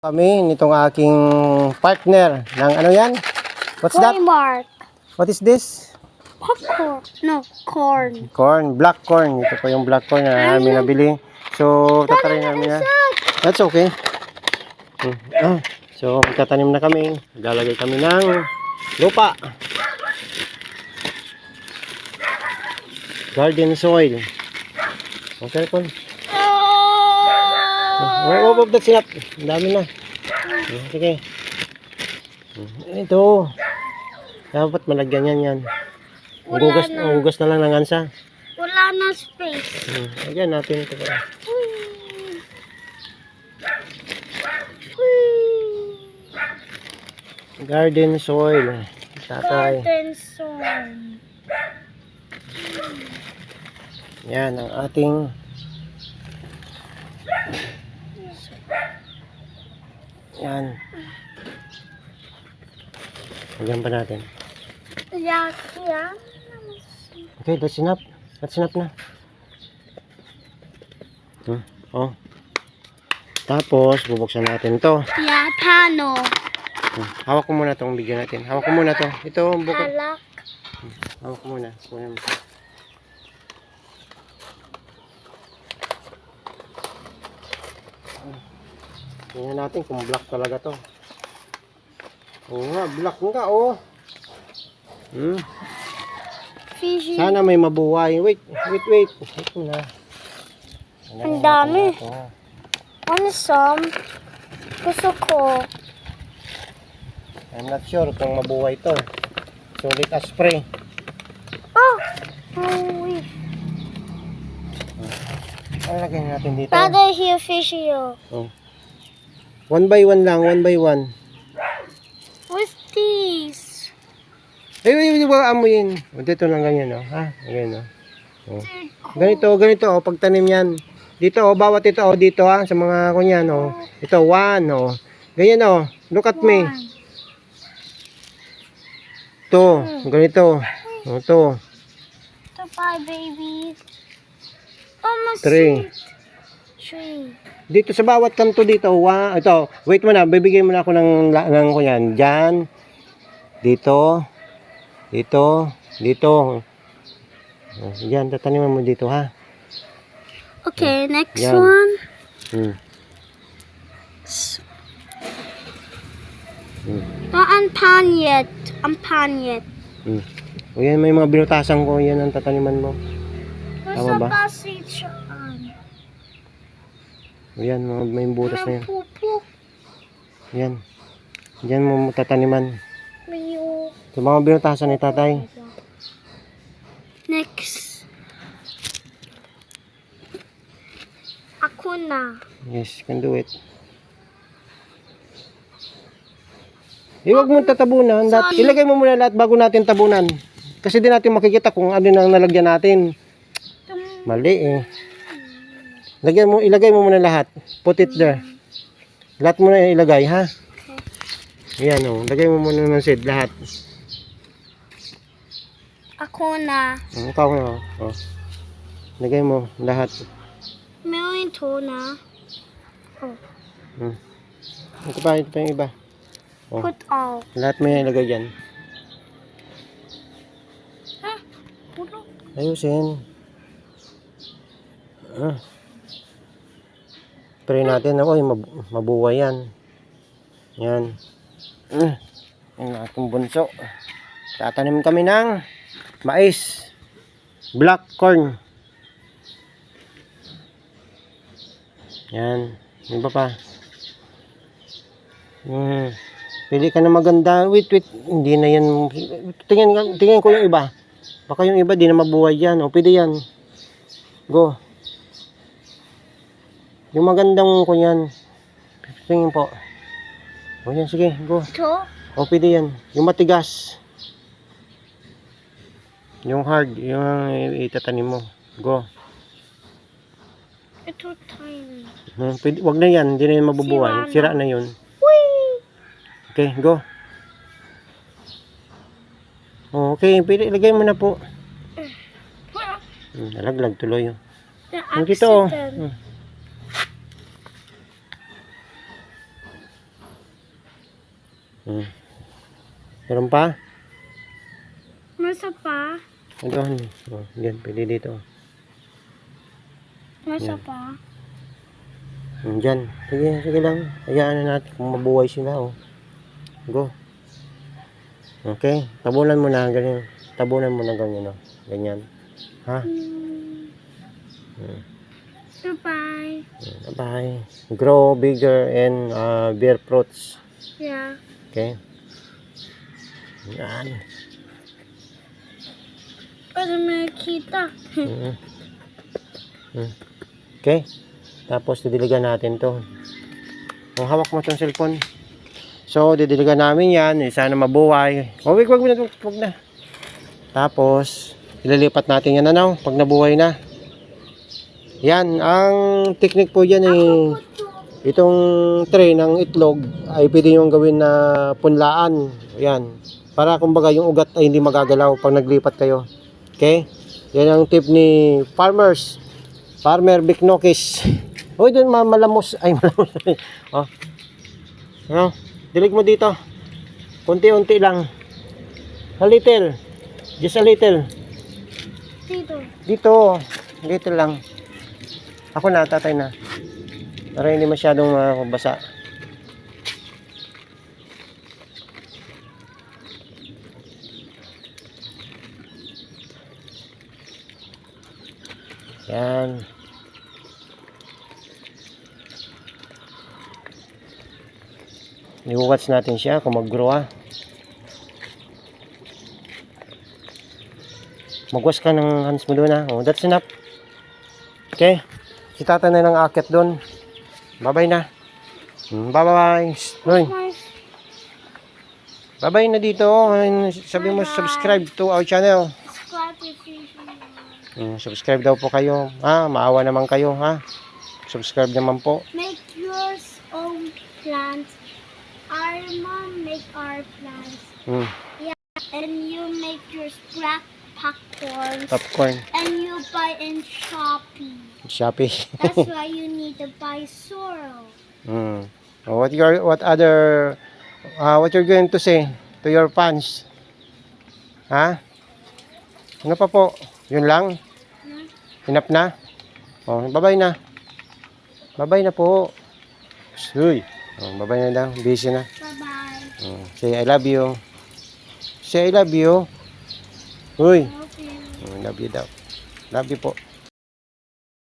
Kami nitong aking partner ng ano yan? What's that? Mark. What is this? Popcorn. No, corn. Corn, black corn. Ito po yung black corn na namin nabili. So, tatarin namin na. That's okay. So, magtatanim na kami. Lalagay kami ng lupa. Garden soil. Okay po. Oh, that's enough. Ang dami na. Sige. Ito. Dapat malagyan yan. Hugas na lang ng ansa. Wala na space. Lagyan natin ito. Garden soil. Tatay. Garden soil. Yan ang ating yan. Lagyan pa natin. Yeah. Okay, that's enough. That's enough na. Oh. Tapos, bubuksan natin to. Yeah, paano? Hawak ko muna itong bigyan natin. Hawak ko muna to. Ito, bukod. Halak. Hawak ko muna. Kunin mo. Tingnan natin kung black talaga to. Oo nga, black nga oh. Fishy. Sana may mabuhay. Wait. Ito na. Ang dami. Ano some? Gusto ko. I'm not sure kung mabuhay to. So let us spray. Oh! Wait. Lagyan natin dito. Father, here fishy oh. One by one lang, one by one. What's this? Wait, amuyin. Dito lang ganyan oh. Ha? Ganyan oh. Ganito oh, pagtanim yan. Dito oh, bawat ito oh, dito ha, sa mga kunyan oh. Ito, one oh. Ganyan oh, look at me. Ito, ganito. Oh, ito. Ito pa, baby. Almost 3. 3. Dito sa bawat kanto dito, ito, wait mo na, bibigyan mo na ako ng kunyan. Diyan. Dito. Dito. Diyan, tataniman mo dito ha. Okay, next Yan. one. Ang panyet. O yan, may mga binutasan ko, yan ang tataniman mo. Tama ba? O yan, may butas na yan. Pupo. Yan. Diyan mo tataniman. Mayo. Sa mga binutasan ni tatay. Next. Ako na. Yes, can do it. Huwag mo tatabunan. Ilagay mo muna lahat bago natin tabunan. Kasi di natin makikita kung ano nang nalagyan natin. Mali eh. Ilagay mo muna lahat. Put it there. Lahat mo na ilagay ha. Ayan o. Lagay mo muna ng seed lahat. Ako na. Ikaw na o. Lagay mo lahat. Meron ito na. Ito pa yung iba. Oh. Put all. Lahat mo yan ilagay dyan. Ayusin. Pray natin ako, mabuhay yan. Yan. Ang aking bunso. Tatanim kami ng mais. Black corn. Yan. Iba pa. Pili ka na maganda. Wait. Hindi na yan. Tingnan ko yung iba. Baka yung iba di na mabuhay yan. O pwede yan. Go. Yung magandang ko yan. Tingin po. O yan, sige. Go. Ito? O pwede yan. Yung matigas. Yung hard. Yung itatanim mo. Go. Ito tiny. Pwede, wag na yan. Hindi na yan mabubuhay. Sira na yun. Okay, go. Okay, pwede. Ilagay mo na po. Nalaglag tuloy. The Dito. accident. Hmm. Meron pa? Masa pa? Doon. Oh, yan, pwede dito. Masa Yan. pa? Diyan. Sige, sige lang. Hayaan na natin kung mabuhay sila. Oh. Go. Okay. Tabunan mo na. Ganyan. Tabunan mo na ganyan. Oh. Ganyan. Ha? Hmm. Goodbye. Bye. Grow bigger and bear fruits. Yeah. Okay. Yan. Para makita. Mm. Mm. Okay. Tapos didiligan natin to. Kung hawak mo tong cellphone. So, didiligan namin yan. Sana mabuhay. Oh, wag na. Tapos, ililipat natin yan ano, pag nabuhay na. Yan, ang technique po yan itong tray ng itlog ay pwede nyo gawin na punlaan. Yan. Para kumbaga yung ugat ay hindi magagalaw pag naglipat kayo. Okay? Yan ang tip ni Farmer Biknokis. Uy, doon malamos. Ay, malamos. Oh. Ano? Dilig mo dito. Kunti-unti lang. A little. Just a little. Dito. Dito. Little lang. Ako na, tatay na. Para hindi masyadong mabasa. Yan. I-watch natin siya kung mag-grow ah. Magwas ka ng hands mo doon ah. Oh, that's enough. Okay. Si tata na ng akit doon. Bye-bye na. Bye-bye. Uy. Bye-bye na dito. Sabi mo subscribe to our channel. Subscribe if you Subscribe daw po kayo. Ha? Maawa naman kayo. Ha? Subscribe naman po. make your own plants. Our mom make our plants. And you make your scrap popcorn. Popcorn. And you buy in Shopee. Shopee. That's why you need to buy sorrel. What you're going to say to your fans? Ha? Ano pa po? Yun lang? Hinap na? Oh, bye-bye na. Bye-bye na po. Uy. Oh, bye-bye na daw. Busy na. Bye-bye. Say I love you. Say I love you. Uy. Okay. Love you daw. Love you po.